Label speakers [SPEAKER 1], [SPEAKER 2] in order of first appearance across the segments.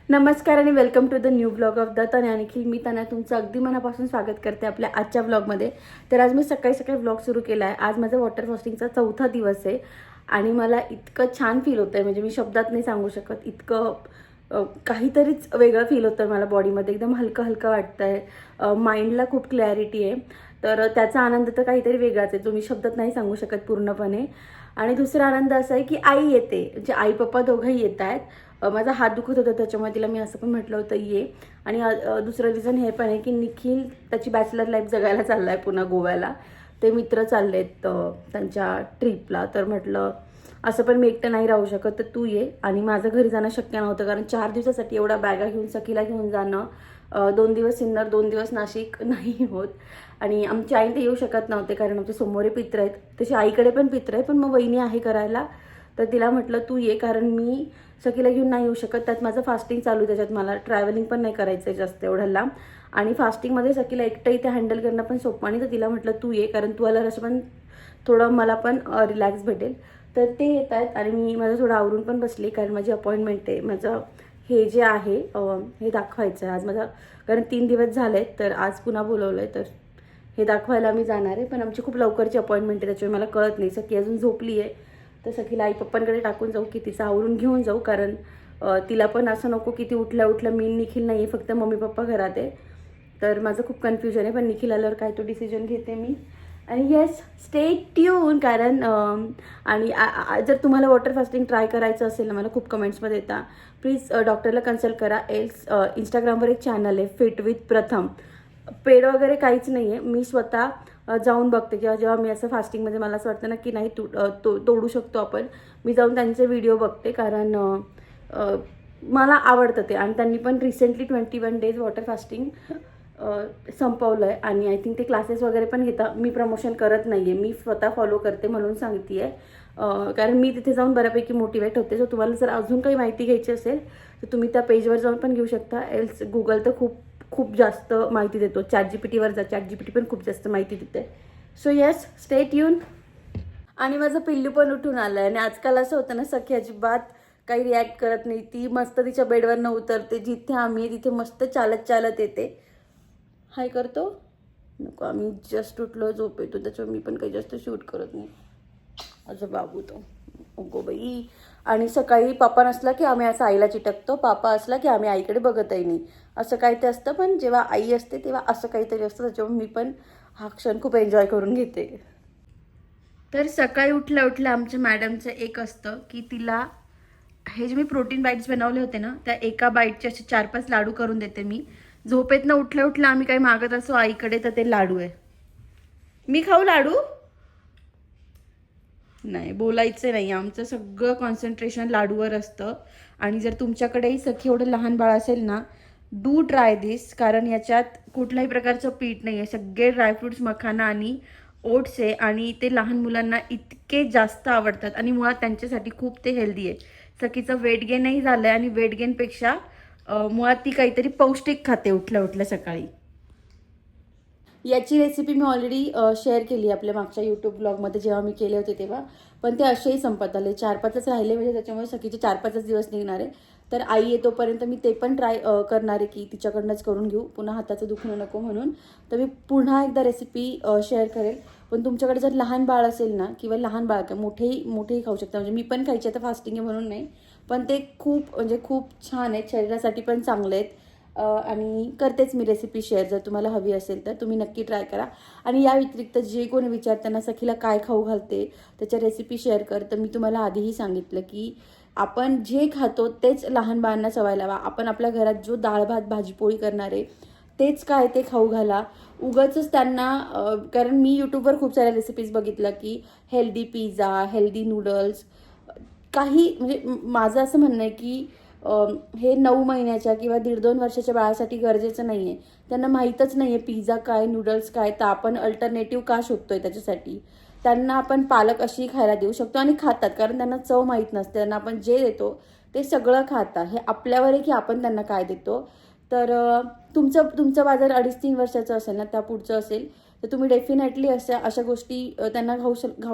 [SPEAKER 1] नमस्कार आणि welcome to the new blog of the Tanya Nikhil. मी तन्या तुमचं अगदी मनापासून स्वागत करते आपल्या आजच्या ब्लॉगमध्ये. तर आज मी सकाळी सकाळी ब्लॉग सुरू केला आहे. आज माझा वॉटर फास्टिंगचा 4था दिवस आहे आणि मला इतकं छान फील होतं आहे, म्हणजे मी शब्दात नाही सांगू शकत. इतकं काहीतरीच वेगळं फील होतं आहे मला बॉडीमध्ये. एकदम हलकं हलकं वाटतं आहे, माइंडला खूप क्लॅरिटी आहे. तर त्याचा आनंद तर काहीतरी वेगळाच आहे, जो मी शब्दात नाही सांगू शकत पूर्णपणे. आणि दुसरा आनंद असा आहे की आई येते, म्हणजे आई पप्पा दोघंही येत आहेत. माझा हात दुखत होता त्याच्यामुळे तिला मी असं पण म्हटलं होतं ये. आणि दुसरं रिझन हे पण आहे की निखिल त्याची बॅचलर लाईफ जगायला चालला आहे पुन्हा गोव्याला. ते मित्र चाललेत त्यांच्या ट्रिपला. तर म्हटलं असं पण मी एकटं नाही राहू शकत, तर तू ये. आणि माझं घरी जाणं शक्य नव्हतं, कारण 4 दिवसासाठी एवढा बॅगा घेऊन सखीला घेऊन जाणं, 2 दिवस सिन्नर 2 दिवस नाशिक नाही होत. आणि आमची आई ते येऊ शकत नव्हते, कारण आमचे समोरे पित्र आहेत. तसे आईकडे पण पित्र आहे, पण मग वहिनी आहे करायला. तर तिला म्हटलं तू ये, कारण मी सखीला घेऊन नाही येऊ शकत. त्यात माझं फास्टिंग चालू आहे, त्याच्यात मला ट्रॅव्हलिंग पण नाही करायचं आहे जास्त एवढं लांब. आणि फास्टिंगमध्ये सखीला एकटं इथे हँडल करणं पण सोपं नाही. तर तिला म्हटलं तू ये, कारण तू आल्यावर असं पण थोडं मला पण रिलॅक्स भेटेल. तर ते येत आहेत आणि मी माझं थोडं आवरून पण बसली, कारण माझी अपॉइंटमेंट आहे. माझं हे जे आहे हे दाखवायचं आहे आज माझं, कारण 3 दिवस झाले आहेत. तर आज पुन्हा बोलवलं आहे, तर हे दाखवायला मी जाणार आहे. पण आमची खूप लवकरची अपॉइंटमेंट आहे, त्याच्यामुळे मला कळत नाही. सखी अजून झोपली आहे, तर सखीला आई पप्पांकडे टाकून जाऊ की तिचं आवरून घेऊन जाऊ, कारण तिला पण असं नको की ती उठल्या उठल्या मी निखिल नाही आहे, फक्त मम्मी पप्पा घरात आहे. तर माझं खूप कन्फ्युजन आहे, पण निखिल आल्यावर काय तो डिसिजन घेते मी. आणि येस, स्टे ट्यून. कारण आणि जर तुम्हाला वॉटर फास्टिंग ट्राय करायचं असेल ना, मला खूप कमेंट्समध्ये येतात, प्लीज डॉक्टरला कन्सल्ट करा. एल्स इंस्टाग्रामवर एक चॅनल आहे फिट विथ प्रथम. पेड वगैरे काहीच नाही आहे, मी स्वतः जाऊन बघते. जेव्हा मी असं फास्टिंगमध्ये मला असं वाटतं ना की नाही तोडू शकतो आपण, मी जाऊन त्यांचे व्हिडिओ बघते, कारण मला आवडतं ते. आणि त्यांनी पण रिसेंटली 21 डेज वॉटर फास्टिंग संपवलं आहे. आणि आय थिंक ते क्लासेस वगैरे पण घेता. मी प्रमोशन करत नाही आहे, मी स्वतः फॉलो करते म्हणून सांगते आहे, कारण मी तिथे जाऊन बऱ्यापैकी मोटिवेट होते. सो तुम्हाला जर अजून काही माहिती घ्यायची असेल तर तुम्ही त्या पेजवर जाऊन पण घेऊ शकता. एल्स गुगल तर खूप जास्त माहिती देतो. ChatGPTवर जा, ChatGPT पण खूप जास्त माहिती देते. So yes, stay tune. आणि माझं पिल्लू पण उठून आलं आहे. आणि आजकाल असं होतं ना, सखी अजिबात काही रिॲक्ट करत नाही. ती मस्त तिच्या बेडवर न उतरते, जिथे आम्ही तिथे मस्त चालत चालत येते. हाय करतो नको, आम्ही जस्ट उठलो, झोप येतो, त्याच्यावर मी पण काही जास्त शूट करत नाही. असं बाबू तो अगो बाई. आणि सकाळी पापा नसला की आम्ही असं आईला चिटकतो, पापा असला की आम्ही आईकडे बघतही नाही, असं काही ते असतं. पण जेव्हा आई असते तेव्हा असं काहीतरी असतं, त्याच्यामुळे मी पण हा क्षण खूप एन्जॉय करून घेते. तर सकाळी उठल्या उठल्या आमच्या मॅडमचं एक असतं की तिला हे जे मी प्रोटीन बाईट्स बनवले होते ना, त्या एका बाईटचे असे 4-5 लाडू करून देते मी. झोपेतनं उठल्या उठल्या आम्ही काही मागत असो आईकडे, तर ते लाडू आहे. मी खाऊ लाडू? नाही, बोलायचं नाही. आमचं सगळं कॉन्सन्ट्रेशन लाडूवर असतं. आणि जर तुमच्याकडेही सखी एवढं लहान बाळ असेल ना, डू ट्राय दिस, कारण याच्यात कुठल्याही प्रकारचं पीठ नाही आहे. सगळे ड्रायफ्रुट्स, मखाना आणि ओट्स आहे. आणि ते लहान मुलांना इतके जास्त आवडतात आणि मुळात त्यांच्यासाठी खूप ते हेल्दी आहे. सखीचं वेट गेनही झालं आहे, आणि वेट गेनपेक्षा मुळात ती काहीतरी पौष्टिक खाते उठल्या उठल्या सकाळी. याची रेसिपी मी ऑलरेडी शेअर केली आपल्या मागच्या यूट्यूब ब्लॉगमध्ये, जेव्हा मी केले होते तेव्हा. पण ते असेही संपत आले, 4-5च राहिले, म्हणजे त्याच्यामुळे सखीचे 4-5च दिवस निघणार आहे. तर आई येतोपर्यंत मी ते पण ट्राय करणार आहे की तिच्याकडनंच करून घेऊ, पुन्हा हाताचं दुखणं नको म्हणून. तर मी पुन्हा एकदा रेसिपी शेअर करेल. पण तुमच्याकडे जर लहान बाळ असेल ना, किंवा लहान बाळ काय मोठेही खाऊ शकता, म्हणजे मी पण खायचे, आता फास्टिंग आहे म्हणून नाही, पण ते खूप छान आहेत, शरीरासाठी पण चांगले आहेत. आणि करतेच मी रेसिपी शेअर. जर तुम्हाला हवी असेल तर तुम्ही नक्की ट्राय करा. आणि या व्यतिरिक्त जे कोणी विचारताना सखीला काय खाऊ घालते, त्याच्या रेसिपी शेअर कर, तर मी तुम्हाला आधीही सांगितलं की आपण जे खातो तेच लहान बाळांना सवय लावा. आपण आपल्या घरात जो डाळ भात भाजीपोळी करणार आहे तेच काय ते खाऊ घाला. उगाचच त्यांना कारण मी यूट्यूबवर खूप साऱ्या रेसिपीज बघितल्या की हेल्दी पिझ्झा, हेल्दी नूडल्स, काही म्हणजे माझं असं म्हणणं आहे की हे 9 महिन्याच्या किंवा 1.5-2 वर्षाच्या बाळासाठी गरजेचं नाही आहे. त्यांना माहीतच नाही आहे पिझ्झा काय, नूडल्स काय, तर आपण अल्टरनेटिव्ह का शोधतोय त्याच्यासाठी. त्यांना आपण पालक अशी खायला देऊ शकतो, आणि खातात, कारण त्यांना चव माहीत नसते. त्यांना आपण जे देतो ते सगळं खातात. हे आपल्यावर आहे की आपण त्यांना काय देतो. तर तुमचं बाजार 2.5-3 वर्षाचं असेल ना, त्या पुढचं असेल, तर तुम्ही डेफिनेटली अशा गोष्टी त्यांना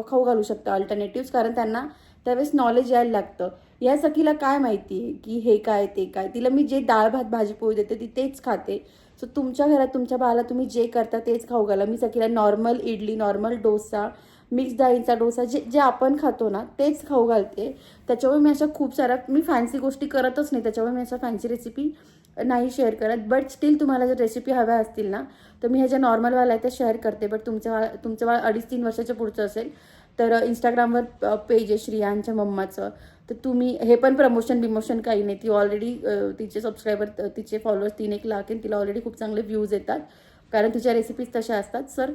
[SPEAKER 1] खाऊ घालू शकता, अल्टरनेटिव्स, कारण त्यांना त्यावेळेस नॉलेज यायला लागतं. या सखीला काय माहिती आहे की हे काय ते काय, तिला मी जे डाळ भात भाजी पोळी देते ती तेच खाते. सो तुमच्या घरात तुमच्या बाळाला तुम्ही जे करता तेच खाऊ घाला. मी सखीला normal idli, normal dosa, mix डाळींचा डोसा जे आपण खातो ना तेच खाऊ घालते. त्याच्यामुळे मी अशा खूप साऱ्या मी फॅन्सी गोष्टी करतच नाही, त्याच्यामुळे मी अशा फॅन्सी रेसिपी नाही शेअर करत. बट स्टील तुम्हाला जर रेसिपी हव्या असतील ना तर मी ह्या ज्या नॉर्मलवाल्या आहेत त्या शेअर करते. बट तुमचं बाळ 2.5-3 वर्षाच्या पुढचं असेल तर इंस्टाग्रामवर पेज आहे श्रियांच्या मम्माचं, तर तुम्ही हे पण प्रमोशन बिमोशन काही नाही. ती ऑलरेडी तिचे सबस्क्रायबर, तिचे फॉलोअर्स 3-1 लाख आहे. तिला ऑलरेडी खूप चांगले व्ह्यूज येतात कारण तिच्या रेसिपीज तशा असतात. सर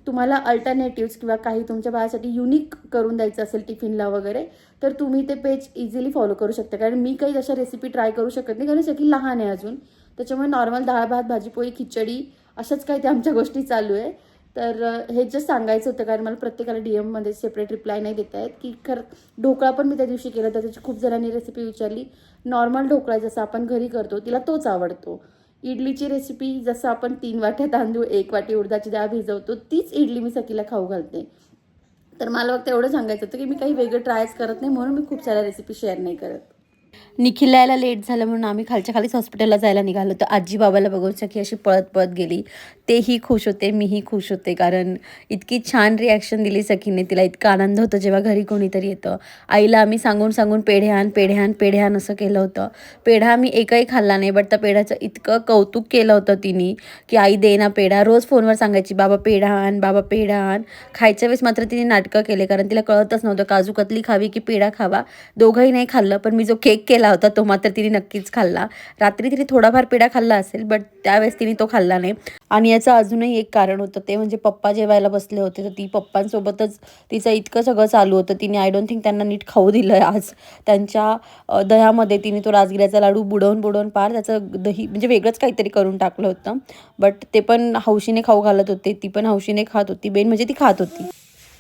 [SPEAKER 1] तुम्हाला अल्टरनेटिव्स किंवा काही तुमच्या बाळासाठी युनिक करून द्यायचं असेल टिफिनला वगैरे तर तुम्ही ते पेज इझिली फॉलो करू शकता. कारण मी काही अशा रेसिपी ट्राय करू शकत नाही कारण सगळी लहान आहे अजून. त्याच्यामुळे नॉर्मल डाळ भात भाजी पोळी खिचडी अशाच काही त्या आमच्या गोष्टी चालू आहे. तर हे जस्ट सांगायचं होतं कारण मला प्रत्येकाला DM मध्ये सेपरेट रिप्लाय नाही देता येत की खरं. ढोकळा पण मी त्या दिवशी केला तर त्याची खूप जणांनी रेसिपी विचारली. नॉर्मल ढोकळा जसं आपण घरी करतो तिला तोच आवडतो. इडलीची रेसिपी जसं आपण 3 वाट्या तांदूळ 1 वाटी उडदाची डाळ भिजवतो तीच इडली मी सखीला खाऊ घालते. तर मला फक्त एवढं सांगायचं होतं की मी काही वेगळं ट्रायच करत नाही म्हणून मी खूप साऱ्या रेसिपी शेअर नाही करत. निखिलला यायला लेट झालं म्हणून आम्ही खालच्या खालीच हॉस्पिटलला जायला निघालो. तर आजी बाबाला बघून सखी अशी पळत पळत गेली. तेही खुश होते, मीही खुश होते कारण इतकी छान रिॲक्शन दिली सखीने. तिला इतका आनंद होतो जेव्हा घरी कोणीतरी येतं. आईला आम्ही सांगून सांगून पेढे आण पेढे आण पेढे आण असं केलं होतं. पेढा आम्ही एकही खाल्ला नाही बट त्या पेढ्याचं इतकं कौतुक केलं होतं तिने की आई दे ना पेढा. रोज फोनवर सांगायची बाबा पेढा आण, बाबा पेढा आण. खायच्या वेळेस मात्र तिने नाटकं केले कारण तिला कळतच नव्हतं काजू कतली खावी की पेढा खावा. दोघंही नाही खाल्लं पण मी जो केक केला होता तो मात्र तिने नक्कीच खाल्ला. रात्री तिने थोडाफार पेढा खाल्ला असेल बट त्यावेळेस तिने तो खाल्ला नाही. आणि याचं अजूनही एक कारण होतं ते म्हणजे पप्पा जेवायला बसले होते तर ती पप्पांसोबतच तिचं इतकं सगळं चालू होतं. तिने आय डोंट थिंक त्यांना नीट खाऊ दिलं आहे आज. त्यांच्या दह्यामध्ये तिने तो राजगिऱ्याचा लाडू बुडवून बुडवून पार त्याचं दही म्हणजे वेगळंच काहीतरी करून टाकलं होतं. बट ते पण हौशीने खाऊ घालत होते, ती पण हौशीने खात होती. बेन म्हणजे ती खात होती.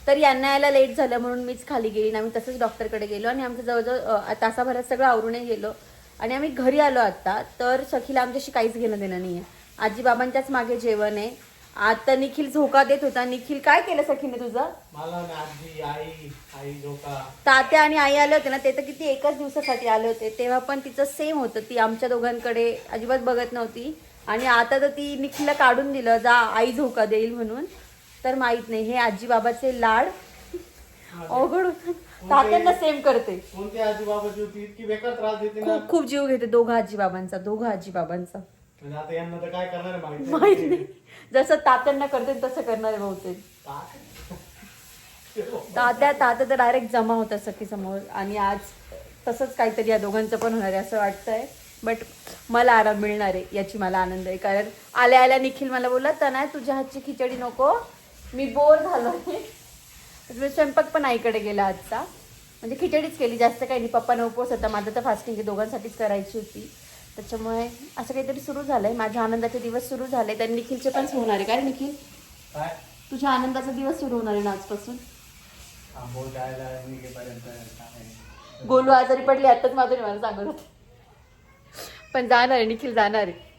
[SPEAKER 1] तर यांना यायला लेट झालं म्हणून मीच खाली गेली. आम्ही तसंच डॉक्टरकडे गेलो आणि आमचं जवळजवळ तासाभरात सगळं आवरूनही गेलो आणि आम्ही घरी आलो आता. तर सखीला आमच्याशी काहीच घेणं देणं नाही आहे. आजी बाबांच्याच मागे जेवण आहे. आता निखिल झोका देत होता. निखिल काय केलं सखीने तुझं? तात्या आणि आई आले होते ना ते तर किती एकाच दिवसासाठी आले होते तेव्हा पण तिचं सेम होतं. ती आमच्या दोघांकडे अजिबात बघत नव्हती आणि आता तर ती निखिलला काढून दिलं जा आई झोका देईल म्हणून. तर माहित नाही हे आजी बाबाचे लाड अवघड होत. तात्यांना सेम करते. खूप खूप जीव घेते दोघं आजी बाबांचा. माहित नाही जसं तात्यांना करते तसं करणार आहे बहुतेक. तात्या तर डायरेक्ट जमा होता सखी समोर आणि आज तसंच काहीतरी या दोघांचं पण होणार आहे असं वाटतंय. बट मला आराम मिळणार आहे याची मला आनंद आहे कारण आल्या आल्या निखिल मला बोलला तनया तुझ्या हातची खिचडी नको मी बोर झालो. स्वयंपाक पण आईकडे गेला आजचा म्हणजे खिचडीच केली जास्त काही नाही. पप्पांना उपवास होता, माझं तर फास्टिंग दोघांसाठीच करायची होती. त्याच्यामुळे असं काहीतरी सुरू झालंय. माझ्या आनंदाचे दिवस सुरू झाले. तर निखिलचे पण होणार आहे काय निखिल? तुझ्या आनंदाचा दिवस सुरू होणार आहे ना आजपासून. गोलू आजारी पडली आताच माधुरी मला सांगत होते पण जाणार आहे निखिल जाणार आहे.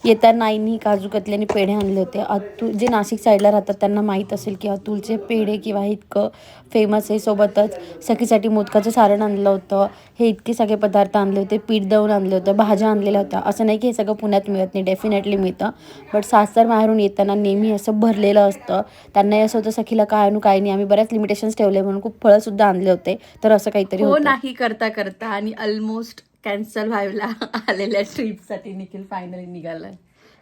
[SPEAKER 1] येताना आईनी काजू कतली आणि पेढे आणले होते. अतुल जे नाशिक साईडला राहतात त्यांना माहीत असेल की अतुलचे पेढे किंवा हे इतकं फेमस आहे. सोबतच सखीसाठी मोदकाचं सारण आणलं होतं. हे इतके सगळे पदार्थ आणले होते. पीठ दळून आणले होतं, भाज्या आणलेल्या होत्या. असं नाही की हे सगळं पुण्यात मिळत नाही, डेफिनेटली मिळतं. बट सासर माहेरून येताना नेहमी असं भरलेलं असतं. त्यांनाही असं होतं सखीला काय आणू काय नाही. आम्ही बऱ्याच लिमिटेशन्स ठेवले म्हणून खूप फळंसुद्धा आणले होते. तर असं काहीतरी हो नाही करता करता आणि ऑलमोस्ट कॅन्सल व्हायला आलेल्या ट्रिपसाठी निखिल फायनली निघालाय.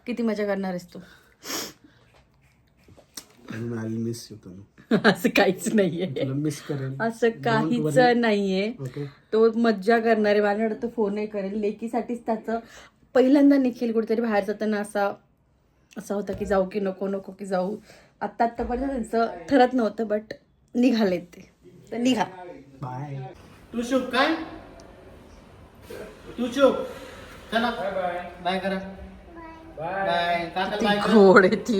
[SPEAKER 1] किती मजा करणार आहेस तू? असं काहीच नाहीये, असं काहीच नाहीये. तो मज्जा करणार आहे. माझ्याकडे तो फोनही करेल. लेकीसाठीच त्याचं पहिल्यांदा निखिल कुठेतरी बाहेर जाताना असा होता की जाऊ की नको की जाऊ. आत्तापर्यंत त्यांचं ठरत नव्हतं बट निघाले ते. तर निघा बाय.
[SPEAKER 2] तू शुभ काय तू चुप चला बाय करा बाय काका
[SPEAKER 1] घोड आहे ती.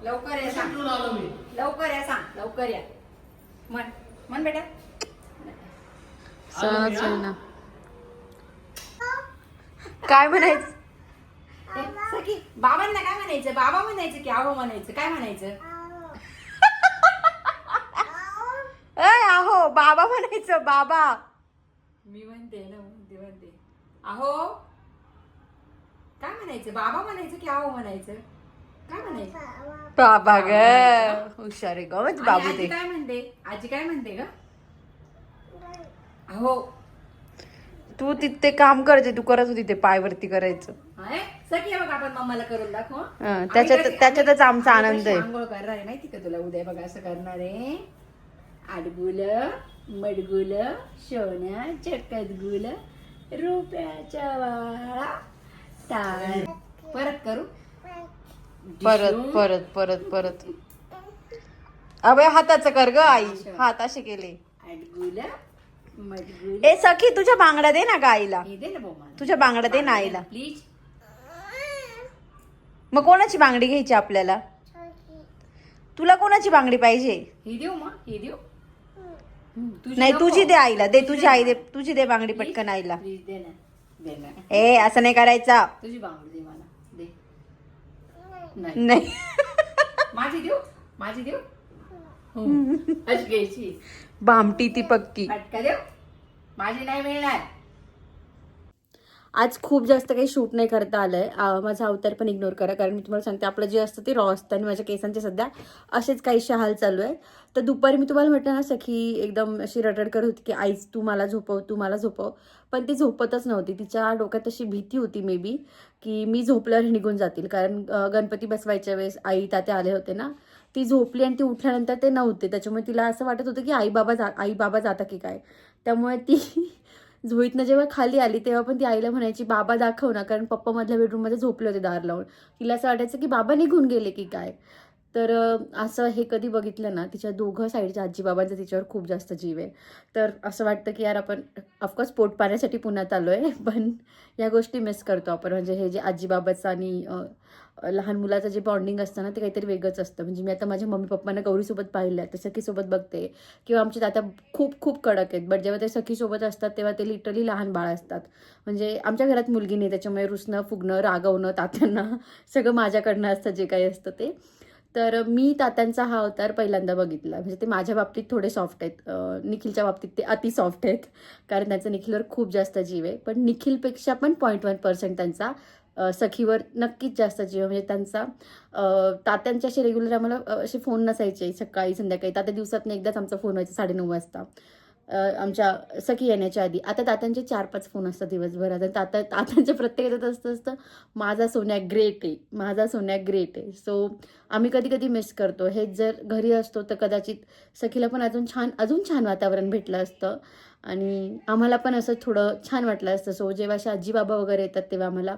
[SPEAKER 3] लवकर या सांग, लवकर या सांग, लवकर या मन बेटा.
[SPEAKER 1] सहज ना काय म्हणायचं
[SPEAKER 3] सखी बाबांना काय म्हणायचं? बाबा म्हणायचं की आहो म्हणायचं? काय म्हणायचं?
[SPEAKER 1] म्हणायचं बाबा.
[SPEAKER 3] मी म्हणते ना, म्हणते अहो काय म्हणायचं, बाबा म्हणायचं की आहो म्हणायचं, काय म्हणायचं?
[SPEAKER 1] बाबा ग हुशार आहे ग
[SPEAKER 3] आणि
[SPEAKER 1] बाबू
[SPEAKER 3] आजी
[SPEAKER 1] ते.
[SPEAKER 3] काय म्हणते, आजी काय म्हणते ग? अहो
[SPEAKER 1] तू तिथे काम करते, तू करत होती ते पायवरती करायचं.
[SPEAKER 3] हाय सखी बघ, आपण मम्माला करून दाखव.
[SPEAKER 1] हं, त्याच्यातच आमचा आनंद आहे.
[SPEAKER 3] आंघोळ करणार आहे माहिती का तुला, उद्या बघा असं करणार आहे. आडगुल मडगुल सोन्या चकतगुल रुपयाच्या वाळा टाळ. परत करू
[SPEAKER 1] परत परत परत परत. अबे हाताचं कर ग आई, हात असे केले.
[SPEAKER 3] आडगुल मडगुल.
[SPEAKER 1] ए सखी तुझ्या बांगड्या दे ना ग आईला,
[SPEAKER 3] हे दे ना भाऊ मला,
[SPEAKER 1] तुझ्या बांगड्या दे ना आईला.
[SPEAKER 3] प्लीज.
[SPEAKER 1] मग कोणाची बांगडी घ्यायची आपल्याला? तुला कोणाची बांगडी पाहिजे?
[SPEAKER 3] हे देऊ मग, हे देऊ.
[SPEAKER 1] नाही तुझी दे आईला, दे तुझी आई दे, तुझी दे बांगडी पटकन आईला.
[SPEAKER 3] प्लीज दे ना, दे ना.
[SPEAKER 1] ए असं नाही करायचा.
[SPEAKER 3] तुझी बांगडी दे मला, दे. नाही
[SPEAKER 1] नाही
[SPEAKER 3] माझी देऊ, माझी देऊ. हो अशी घ्यायची.
[SPEAKER 1] भामटी ती पक्की.
[SPEAKER 3] फटका देऊ, माझी नाही मिळणार.
[SPEAKER 1] आज खूप जास्त काही शूट नाही करता आलंय. माझा अवतार पण इग्नोर करा, कारण मी तुम्हाला सांगते आपलं जे असतं ते रॉ असतं आणि माझ्या केसांचे सध्या असेच काहीशे हाल चालू आहे. तर दुपारी मी तुम्हाला म्हटलं ना सखी एकदम अशी रडरड करत होती की आईच तू मला झोपव, तू मला झोपव, पण ती झोपतच नव्हती. तिच्या डोक्यात अशी भीती होती मे बी की मी झोपल्यावर निघून जातील, कारण गणपती बसवायच्या वेळेस आई तात्या आले होते ना. ती झोपली आणि ती उठल्यानंतर ते नव्हते, त्याच्यामुळे तिला असं वाटत होतं की आई बाबा जाता की काय. त्यामुळे ती झोईतनं जेव्हा खाली आली तेव्हा पण ती आईला म्हणायची बाबा दाखव ना, कारण पप्पा मधल्या बेडरूममध्ये झोपले होते दार लावून. तिला असं वाटायचं की बाबा निघून गेले की काय. तर असं हे कधी बघितलं ना, तिच्या दोघं साईडच्या आजी बाबांचा तिच्यावर खूप जास्त जीव आहे. तर असं वाटतं की यार आपण ऑफकोर्स पोट पाण्यासाठी पुण्यात आलो आहे, पण या गोष्टी मिस करतो आपण. म्हणजे हे जे आजी बाबाचं आणि लहान मुलाचं जे बॉन्डिंग असतं ना ते काहीतरी वेगळंच असतं. म्हणजे मी आता माझ्या मम्मी पप्पांना गौरीसोबत पाहिलं आहे, तर सखीसोबत बघते, किंवा आमचे तात्या खूप खूप कडक आहेत, बट जेव्हा ते सखीसोबत असतात तेव्हा ते लिटरली लहान बाळ असतात. म्हणजे आमच्या घरात मुलगी नाही, त्याच्यामुळे रुसणं फुगणं रागवणं तात्यांना सगळं माझ्याकडनं असतं जे काही असतं ते. तर मी तात्यांचा हा अवतार पहिल्यांदा बघितला. म्हणजे ते माझ्या बाबतीत थोडे सॉफ्ट आहेत, निखिलच्या बाबतीत ते अति सॉफ्ट आहेत, कारण त्यांचा निखिलवर खूप जास्त जीव आहे. पण निखिलपेक्षा पण 0.1% त्यांचा सखीवर नक्कीच जास्त जीव. म्हणजे त्यांचा तात्यांच्या असे रेग्युलर आम्हाला असे फोन नसायचे सकाळी संध्याकाळी. तात्या दिवसातनं एकदाच आमचा फोन व्हायचा 9:30 वाजता आमच्या सखी येण्याच्या आधी. आता तात्यांचे 4-5 फोन असतात दिवसभरात. तात्यांच्या प्रत्येकाचं असतं माझा सोन्या ग्रेट आहे, माझा सोन्या ग्रेट आहे. सो आम्ही कधी कधी मिस करतो. हे जर घरी असतो तर कदाचित सखीला पण अजून छान वातावरण भेटलं असतं आणि आम्हाला पण असं थोडं छान वाटलं असतं. सो जेव्हा अशा आजी बाबा वगैरे येतात तेव्हा आम्हाला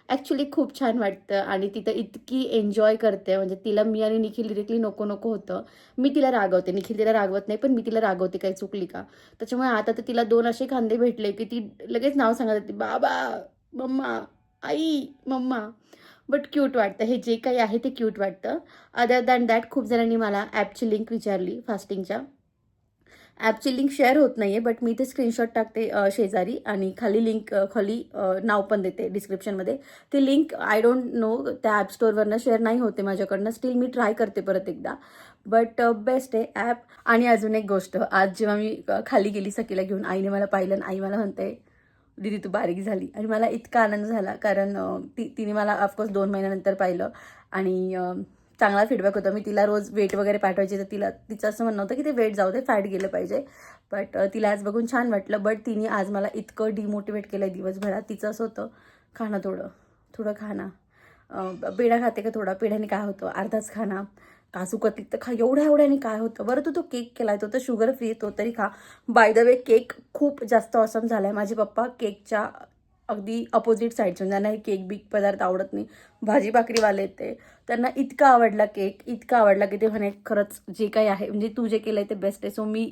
[SPEAKER 1] ॲक्च्युली खूप छान वाटतं आणि तिथं इतकी एन्जॉय करते. म्हणजे तिला मी आणि निखिल डिरेक्टली नको होतं. मी तिला रागवते, निखिल तिला रागवत नाही, पण मी तिला रागवते काही चुकली का. त्याच्यामुळे आता तर तिला 2 असे खांदे भेटले की ती लगेच नाव सांगत होती बाबा मम्मा आई मम्मा. बट क्यूट वाटतं, हे जे काही आहे ते क्यूट वाटतं. अदर दॅन दॅट खूप जणांनी मला ॲपची लिंक विचारली फास्टिंगच्या. ॲपची लिंक शेअर होत नाही आहे, बट मी ते स्क्रीनशॉट टाकते शेजारी आणि खाली लिंक खाली नाव पण देते डिस्क्रिप्शनमध्ये. ती लिंक आय डोंट नो त्या ॲप स्टोअरवरनं शेअर नाही होते माझ्याकडनं. स्टील मी ट्राय करते परत एकदा, बट बेस्ट आहे ॲप. आणि अजून एक गोष्ट, आज जेव्हा मी खाली गेली सखीला घेऊन, आईने मला पाहिलं आणि आई मला म्हणते दीदी तू बारीक झाली. आणि मला इतका आनंद झाला, कारण तिने मला ऑफकोर्स 2 महिन्यानंतर पाहिलं आणि चांगला फीडबॅक होता. मी तिला रोज वेट वगैरे पाठवायची, तर तिचं असं म्हणणं होतं की ते वेट जाऊ दे, फॅट गेलं पाहिजे. बट तिला आज बघून छान वाटलं. बट तिने आज मला इतकं डिमोटिवेट केलं आहे दिवसभरात. तिचं असं होतं खाणं थोडं खाणं, पेढा खाते का थोडा, पेढ्याने काय होतं, अर्धाच खाणं, काजू कतली तर खा, एवढ्याने काय होतं. बरं तू तो केक केला आहे, तो तर शुगर फ्री, तो तरी खा. बाय द वे केक खूप जास्त ऑसम झाला आहे. माझे पप्पा केकच्या अगदी अपोजिट साईडचे, ज्यांना हे केक बिक पदार्थ आवडत नाही, भाजी भाकरीवाले ते, त्यांना इतका आवडला केक, इतका आवडला की ते म्हणे खरंच जे काही आहे म्हणजे तू जे केलं आहे ते बेस्ट आहे. सो मी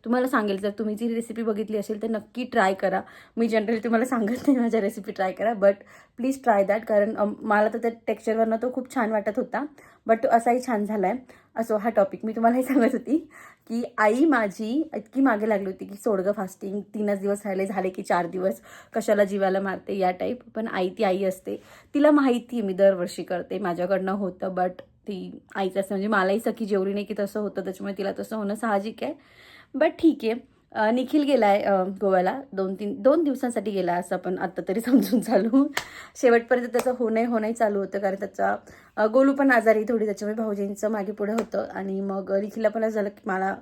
[SPEAKER 1] तुम्हाला सांगेल, जर तुम्ही जी रेसिपी बघितली असेल तर नक्की ट्राय करा. मी जनरली तुम्हाला सांगत नाही माझ्या रेसिपी ट्राय करा, बट प्लीज ट्राय दॅट, कारण मला तर त्या टेक्स्चरवरनं तो खूप छान वाटत होता, बट तो असाही छान झाला आहे. असो हा टॉपिक मी तुम्हाला हे सांगत होती की आई माझी इतकी मागे लागली होती की सोडगं फास्टिंग, 3च दिवस राहिले, झाले की 4 दिवस, कशाला जीवाला मारते या टाईप. पण आई ती आई असते, तिला माहिती आहे मी दरवर्षी करते, माझ्याकडनं होतं, बट ती आईचं असतं. म्हणजे मलाही सखी जेवढी नाही की तसं होतं, त्याच्यामुळे तिला तसं होणं साहजिक आहे. बट ठीक आहे, निखिल गेला आहे गोव्याला 2 दिवसांसाठी गेला असं आपण आत्ता तरी समजून चालू. शेवटपर्यंत त्याचं होणंही चालू होतं, कारण त्याचा गोलू पण आजारी थोडी, त्याच्यामुळे भाऊजींचं मागे पुढे होतं. आणि मग निखिलला पण असं झालं की मला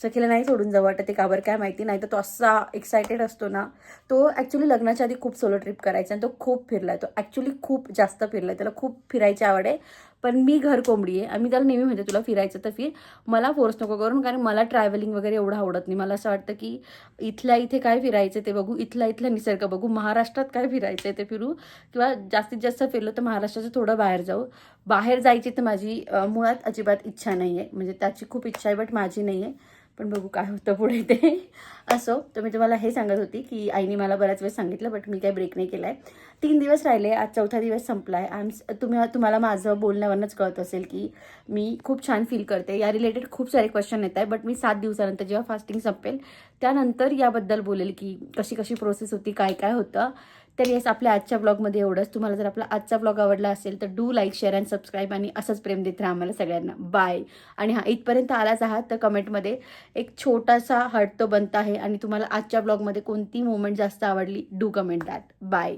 [SPEAKER 1] सखीला नाही सोडून जावं वाटतं, ते का बरं काय माहिती. नाही तर तो असा एक्सायटेड असतो ना. तो ॲक्च्युली लग्नाच्या आधी खूप सोलो ट्रिप करायचा आणि तो खूप फिरला आहे. तो ॲक्च्युली खूप जास्त फिरला आहे, त्याला खूप फिरायची आवड आहे. पण मी घर कोंबडी आहे. आम्ही त्याला नेहमी म्हणते तुला फिरायचं तर फिर, मला फोर्स नको करून, कारण मला ट्रॅव्हलिंग वगैरे एवढं आवडत नाही. मला असं वाटतं की इथल्या इथे काय फिरायचं ते बघू, इथला निसर्ग बघू, महाराष्ट्रात काय फिरायचं ते फिरू, किंवा जास्तीत जास्त फिरलो तर महाराष्ट्राचं थोडं बाहेर जाऊ. बाहेर जायची तर माझी मुळात अजिबात इच्छा नाही आहे, म्हणजे त्याची खूप इच्छा आहे बट माझी नाही आहे. पण बघू काय होतं पुढे ते. असो, तर मी तुम्हाला हे सांगत होती की आईने मला बऱ्याच वेळेस सांगितलं बट मी काही ब्रेक नाही केला आहे. 3 दिवस राहिले, आज 4था दिवस संपला आहे. तुम्हाला माझं बोलण्यावरच कळत असेल की मी खूप छान फील करते. या रिलेटेड खूप सारे क्वेश्चन येत आहे, बट मी 7 दिवसानंतर जेव्हा फास्टिंग संपेल त्यानंतर याबद्दल बोलेल की कशी कशी प्रोसेस होती, काय काय होतं. तर येस, आपल्या आजच्या ब्लॉगमध्ये एवढंच. तुम्हाला जर आपला आजचा ब्लॉग आवडला असेल तर do like, share and subscribe, आणि असंच प्रेम देत राहा आम्हाला सगळ्यांना. बाय. आणि हां, इथपर्यंत आलाच आहात तर कमेंटमध्ये एक छोटासा हार्ट तो बनता आहे, आणि तुम्हाला आजच्या ब्लॉगमध्ये कोणती मोमेंट जास्त आवडली, डू कमेंट दॅट. बाय.